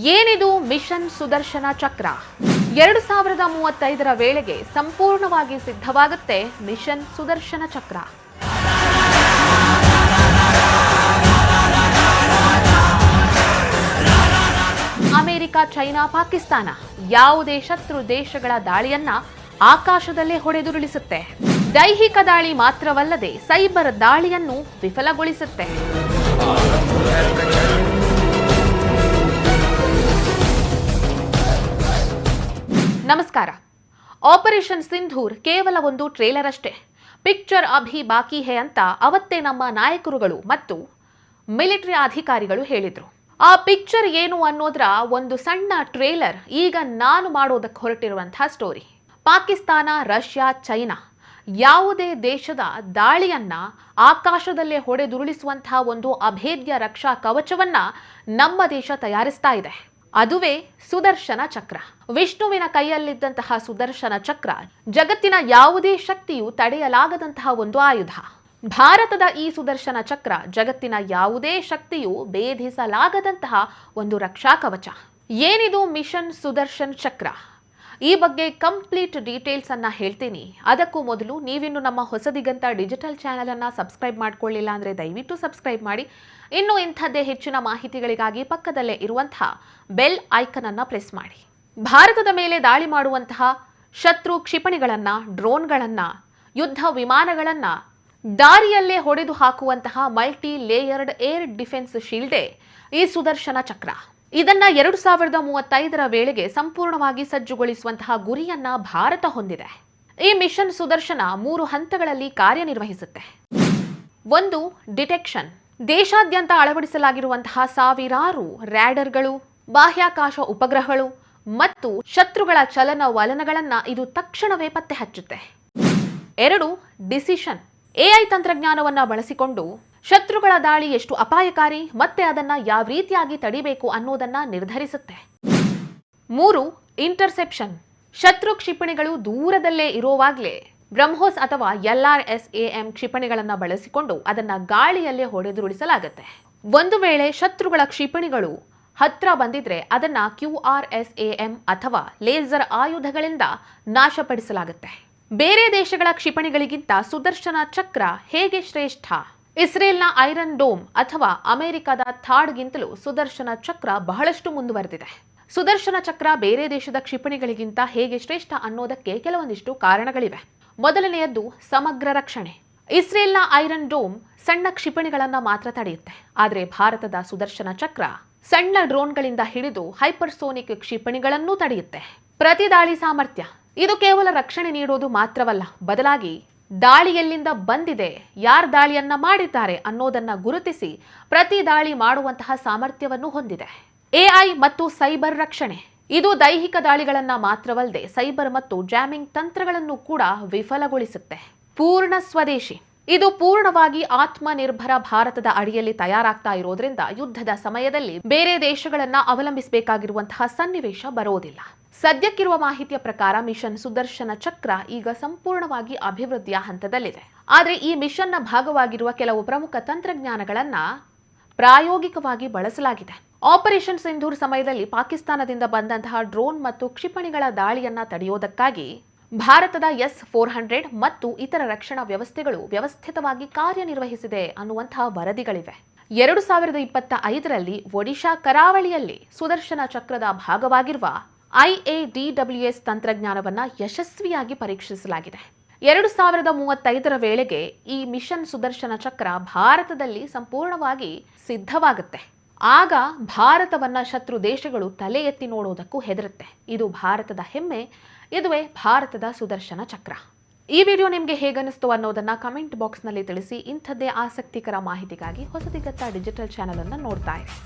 ಏನಿದು ಮಿಷನ್ ಸುದರ್ಶನ ಚಕ್ರ? 2035ರ ವೇಳೆಗೆ ಸಂಪೂರ್ಣವಾಗಿ ಸಿದ್ಧವಾಗುತ್ತೆ ಮಿಷನ್ ಸುದರ್ಶನ ಚಕ್ರ. ಅಮೆರಿಕ, ಚೈನಾ, ಪಾಕಿಸ್ತಾನ ಯಾವುದೇ ಶತ್ರು ದೇಶಗಳ ದಾಳಿಯನ್ನ ಆಕಾಶದಲ್ಲೇ ಹೊಡೆದುರುಳಿಸುತ್ತೆ. ದೈಹಿಕ ದಾಳಿ ಮಾತ್ರವಲ್ಲದೆ ಸೈಬರ್ ದಾಳಿಯನ್ನು ವಿಫಲಗೊಳಿಸುತ್ತೆ. ನಮಸ್ಕಾರ. ಆಪರೇಷನ್ ಸಿಂಧೂರ್ ಕೇವಲ ಒಂದು ಟ್ರೇಲರ್ ಅಷ್ಟೇ. ಪಿಕ್ಚರ್ ಅಭಿ ಬಾಕಿ ಹೇ ಅಂತ ಅವತ್ತೇ ನಮ್ಮ ನಾಯಕರುಗಳು ಮತ್ತು ಮಿಲಿಟರಿ ಅಧಿಕಾರಿಗಳು ಹೇಳಿದ್ರು. ಆ ಪಿಕ್ಚರ್ ಏನು ಅನ್ನೋದ್ರ ಒಂದು ಸಣ್ಣ ಟ್ರೇಲರ್ ಈಗ ನಾನು ಮಾಡೋದಕ್ಕೆ ಹೊರಟಿರುವಂತಹ ಸ್ಟೋರಿ. ಪಾಕಿಸ್ತಾನ, ರಷ್ಯಾ, ಚೈನಾ ಯಾವುದೇ ದೇಶದ ದಾಳಿಯನ್ನ ಆಕಾಶದಲ್ಲೇ ಹೊಡೆದುರುಳಿಸುವಂತಹ ಒಂದು ಅಭೇದ್ಯ ರಕ್ಷಾ ಕವಚವನ್ನ ನಮ್ಮ ದೇಶ ತಯಾರಿಸ್ತಾ ಇದೆ. ಅದುವೇ ಸುದರ್ಶನ ಚಕ್ರ. ವಿಷ್ಣುವಿನ ಕೈಯಲ್ಲಿದ್ದಂತಹ ಸುದರ್ಶನ ಚಕ್ರ ಜಗತ್ತಿನ ಯಾವುದೇ ಶಕ್ತಿಯು ತಡೆಯಲಾಗದಂತಹ ಒಂದು ಆಯುಧ. ಭಾರತದ ಈ ಸುದರ್ಶನ ಚಕ್ರ ಜಗತ್ತಿನ ಯಾವುದೇ ಶಕ್ತಿಯು ಭೇದಿಸಲಾಗದಂತಹ ಒಂದು ರಕ್ಷಾ ಕವಚ. ಏನಿದು ಮಿಷನ್ ಸುದರ್ಶನ್ ಚಕ್ರ? ಈ ಬಗ್ಗೆ ಕಂಪ್ಲೀಟ್ ಡೀಟೇಲ್ಸ್ ಅನ್ನ ಹೇಳ್ತೀನಿ. ಅದಕ್ಕೂ ಮೊದಲು ನೀವಿನ್ನು ನಮ್ಮ ಹೊಸದಿಗಂತ ಡಿಜಿಟಲ್ ಚಾನೆಲ್ ಅನ್ನ ಸಬ್ಸ್ಕ್ರೈಬ್ ಮಾಡ್ಕೊಳ್ಳಿಲ್ಲ ಅಂದ್ರೆ ದಯವಿಟ್ಟು ಸಬ್ಸ್ಕ್ರೈಬ್ ಮಾಡಿ. ಇನ್ನು ಇಂಥದ್ದೇ ಹೆಚ್ಚಿನ ಮಾಹಿತಿಗಳಿಗಾಗಿ ಪಕ್ಕದಲ್ಲೇ ಇರುವಂತಹ ಬೆಲ್ ಐಕನ್ ಅನ್ನ ಪ್ರೆಸ್ ಮಾಡಿ. ಭಾರತದ ಮೇಲೆ ದಾಳಿ ಮಾಡುವಂತಹ ಶತ್ರು ಕ್ಷಿಪಣಿಗಳನ್ನ, ಡ್ರೋನ್ಗಳನ್ನ, ಯುದ್ಧ ವಿಮಾನಗಳನ್ನ ದಾರಿಯಲ್ಲೇ ಹೊಡೆದು ಹಾಕುವಂತಹ ಮಲ್ಟಿ ಲೇಯರ್ಡ್ ಏರ್ ಡಿಫೆನ್ಸ್ ಶೀಲ್ಡೇ ಈ ಸುದರ್ಶನ ಚಕ್ರ. ಇದನ್ನ 2035ರ ವೇಳೆಗೆ ಸಂಪೂರ್ಣವಾಗಿ ಸಜ್ಜುಗೊಳಿಸುವಂತಹ ಗುರಿಯನ್ನ ಭಾರತ ಹೊಂದಿದೆ. ಈ ಮಿಷನ್ ಸುದರ್ಶನ 3 ಹಂತಗಳಲ್ಲಿ ಕಾರ್ಯನಿರ್ವಹಿಸುತ್ತೆ. 1. ಡಿಟೆಕ್ಷನ್. ದೇಶಾದ್ಯಂತ ಅಳವಡಿಸಲಾಗಿರುವಂತಹ ಸಾವಿರಾರು ರ್ಯಾಡರ್ಗಳು, ಬಾಹ್ಯಾಕಾಶ ಉಪಗ್ರಹಗಳು ಮತ್ತು ಶತ್ರುಗಳ ಚಲನವಲನಗಳನ್ನ ಇದು ತಕ್ಷಣವೇ ಪತ್ತೆ ಹಚ್ಚುತ್ತೆ. 2. ಡಿಸಿಷನ್. ಎಐ ತಂತ್ರಜ್ಞಾನವನ್ನ ಬಳಸಿಕೊಂಡು ಶತ್ರುಗಳ ದಾಳಿ ಎಷ್ಟು ಅಪಾಯಕಾರಿ ಮತ್ತೆ ಅದನ್ನ ಯಾವ ರೀತಿಯಾಗಿ ತಡಿಬೇಕು ಅನ್ನೋದನ್ನ ನಿರ್ಧರಿಸುತ್ತೆ. 3. ಇಂಟರ್ಸೆಪ್ಷನ್. ಶತ್ರು ಕ್ಷಿಪಣಿಗಳು ದೂರದಲ್ಲೇ ಇರುವಾಗಲೇ ಬ್ರಹ್ಮೋಸ್ ಅಥವಾ LRSAM ಕ್ಷಿಪಣಿಗಳನ್ನ ಬಳಸಿಕೊಂಡು ಅದನ್ನ ಗಾಳಿಯಲ್ಲೇ ಹೊಡೆದುರುಳಿಸಲಾಗುತ್ತೆ. ಒಂದು ವೇಳೆ ಶತ್ರುಗಳ ಕ್ಷಿಪಣಿಗಳು ಹತ್ರ ಬಂದಿದ್ರೆ ಅದನ್ನ QRSAM ಅಥವಾ ಲೇಸರ್ ಆಯುಧಗಳಿಂದ ನಾಶಪಡಿಸಲಾಗುತ್ತೆ. ಬೇರೆ ದೇಶಗಳ ಕ್ಷಿಪಣಿಗಳಿಗಿಂತ ಸುದರ್ಶನ ಚಕ್ರ ಹೇಗೆ ಶ್ರೇಷ್ಠ? ಇಸ್ರೇಲ್ನ ಐರನ್ ಡೋಮ್ ಅಥವಾ ಅಮೆರಿಕದ ಥಾಡ್ಗಿಂತಲೂ ಸುದರ್ಶನ ಚಕ್ರ ಬಹಳಷ್ಟು ಮುಂದುವರೆದಿದೆ. ಸುದರ್ಶನ ಚಕ್ರ ಬೇರೆ ದೇಶದ ಕ್ಷಿಪಣಿಗಳಿಗಿಂತ ಹೇಗೆ ಶ್ರೇಷ್ಠ ಅನ್ನೋದಕ್ಕೆ ಕೆಲವೊಂದಿಷ್ಟು ಕಾರಣಗಳಿವೆ. ಮೊದಲನೆಯದ್ದು ಸಮಗ್ರ ರಕ್ಷಣೆ. ಇಸ್ರೇಲ್ನ ಐರನ್ ಡೋಮ್ ಸಣ್ಣ ಕ್ಷಿಪಣಿಗಳನ್ನ ಮಾತ್ರ ತಡೆಯುತ್ತೆ. ಆದರೆ ಭಾರತದ ಸುದರ್ಶನ ಚಕ್ರ ಸಣ್ಣ ಡ್ರೋನ್ಗಳಿಂದ ಹಿಡಿದು ಹೈಪರ್ಸೋನಿಕ್ ಕ್ಷಿಪಣಿಗಳನ್ನೂ ತಡೆಯುತ್ತೆ. ಪ್ರತಿದಾಳಿ ಸಾಮರ್ಥ್ಯ. ಇದು ಕೇವಲ ರಕ್ಷಣೆ ನೀಡೋದು ಮಾತ್ರವಲ್ಲ, ಬದಲಾಗಿ ದಾಳಿ ಎಲ್ಲಿಂದ ಬಂದಿದೆ, ಯಾರು ದಾಳಿಯನ್ನ ಮಾಡಿದ್ದಾರೆ ಅನ್ನೋದನ್ನ ಗುರುತಿಸಿ ಪ್ರತಿ ದಾಳಿ ಮಾಡುವಂತಹ ಸಾಮರ್ಥ್ಯವನ್ನು ಹೊಂದಿದೆ. ಎಐ ಮತ್ತು ಸೈಬರ್ ರಕ್ಷಣೆ. ಇದು ದೈಹಿಕ ದಾಳಿಗಳನ್ನ ಮಾತ್ರವಲ್ಲದೆ ಸೈಬರ್ ಮತ್ತು ಜಾಮಿಂಗ್ ತಂತ್ರಗಳನ್ನು ಕೂಡ ವಿಫಲಗೊಳಿಸುತ್ತೆ. ಪೂರ್ಣ ಸ್ವದೇಶಿ. ಇದು ಪೂರ್ಣವಾಗಿ ಆತ್ಮನಿರ್ಭರ ಭಾರತದ ಅಡಿಯಲ್ಲಿ ತಯಾರಾಗ್ತಾ ಇರೋದ್ರಿಂದ ಯುದ್ಧದ ಸಮಯದಲ್ಲಿ ಬೇರೆ ದೇಶಗಳನ್ನ ಅವಲಂಬಿಸಬೇಕಾಗಿರುವಂತಹ ಸನ್ನಿವೇಶ ಬರೋದಿಲ್ಲ. ಸದ್ಯಕ್ಕಿರುವ ಮಾಹಿತಿಯ ಪ್ರಕಾರ ಮಿಷನ್ ಸುದರ್ಶನ ಚಕ್ರ ಈಗ ಸಂಪೂರ್ಣವಾಗಿ ಅಭಿವೃದ್ಧಿಯ ಹಂತದಲ್ಲಿದೆ. ಆದರೆ ಈ ಮಿಷನ್ನ ಭಾಗವಾಗಿರುವ ಕೆಲವು ಪ್ರಮುಖ ತಂತ್ರಜ್ಞಾನಗಳನ್ನ ಪ್ರಾಯೋಗಿಕವಾಗಿ ಬಳಸಲಾಗಿದೆ. ಆಪರೇಷನ್ ಸಿಂಧೂರ್ ಸಮಯದಲ್ಲಿ ಪಾಕಿಸ್ತಾನದಿಂದ ಬಂದಂತಹ ಡ್ರೋನ್ ಮತ್ತು ಕ್ಷಿಪಣಿಗಳ ದಾಳಿಯನ್ನ ತಡೆಯೋದಕ್ಕಾಗಿ ಭಾರತದ S-400 ಮತ್ತು ಇತರ ರಕ್ಷಣಾ ವ್ಯವಸ್ಥೆಗಳು ವ್ಯವಸ್ಥಿತವಾಗಿ ಕಾರ್ಯನಿರ್ವಹಿಸಿದೆ ಅನ್ನುವಂತಹ ವರದಿಗಳಿವೆ. 2025ರಲ್ಲಿ ಒಡಿಶಾ ಕರಾವಳಿಯಲ್ಲಿ ಸುದರ್ಶನ ಚಕ್ರದ ಭಾಗವಾಗಿರುವ IADWS ತಂತ್ರಜ್ಞಾನವನ್ನ ಯಶಸ್ವಿಯಾಗಿ ಪರೀಕ್ಷಿಸಲಾಗಿದೆ. 2035ರ ವೇಳೆಗೆ ಈ ಮಿಷನ್ ಸುದರ್ಶನ ಚಕ್ರ ಭಾರತದಲ್ಲಿ ಸಂಪೂರ್ಣವಾಗಿ ಸಿದ್ಧವಾಗುತ್ತೆ. ಆಗ ಭಾರತವನ್ನ ಶತ್ರು ದೇಶಗಳು ತಲೆ ಎತ್ತಿ ನೋಡೋದಕ್ಕೂ ಹೆದರುತ್ತೆ. ಇದು ಭಾರತದ ಹೆಮ್ಮೆ. ಇದುವೇ ಭಾರತದ ಸುದರ್ಶನ ಚಕ್ರ. ಈ ವಿಡಿಯೋ ನಿಮಗೆ ಹೇಗನಿಸ್ತು ಅನ್ನೋದನ್ನ ಕಮೆಂಟ್ ಬಾಕ್ಸ್ನಲ್ಲಿ ತಿಳಿಸಿ. ಇಂಥದ್ದೇ ಆಸಕ್ತಿಕರ ಮಾಹಿತಿಗಾಗಿ ಹೊಸದಿಗತ್ತ ಡಿಜಿಟಲ್ ಚಾನೆಲ್ ಅನ್ನು ನೋಡ್ತಾ ಇರಿ.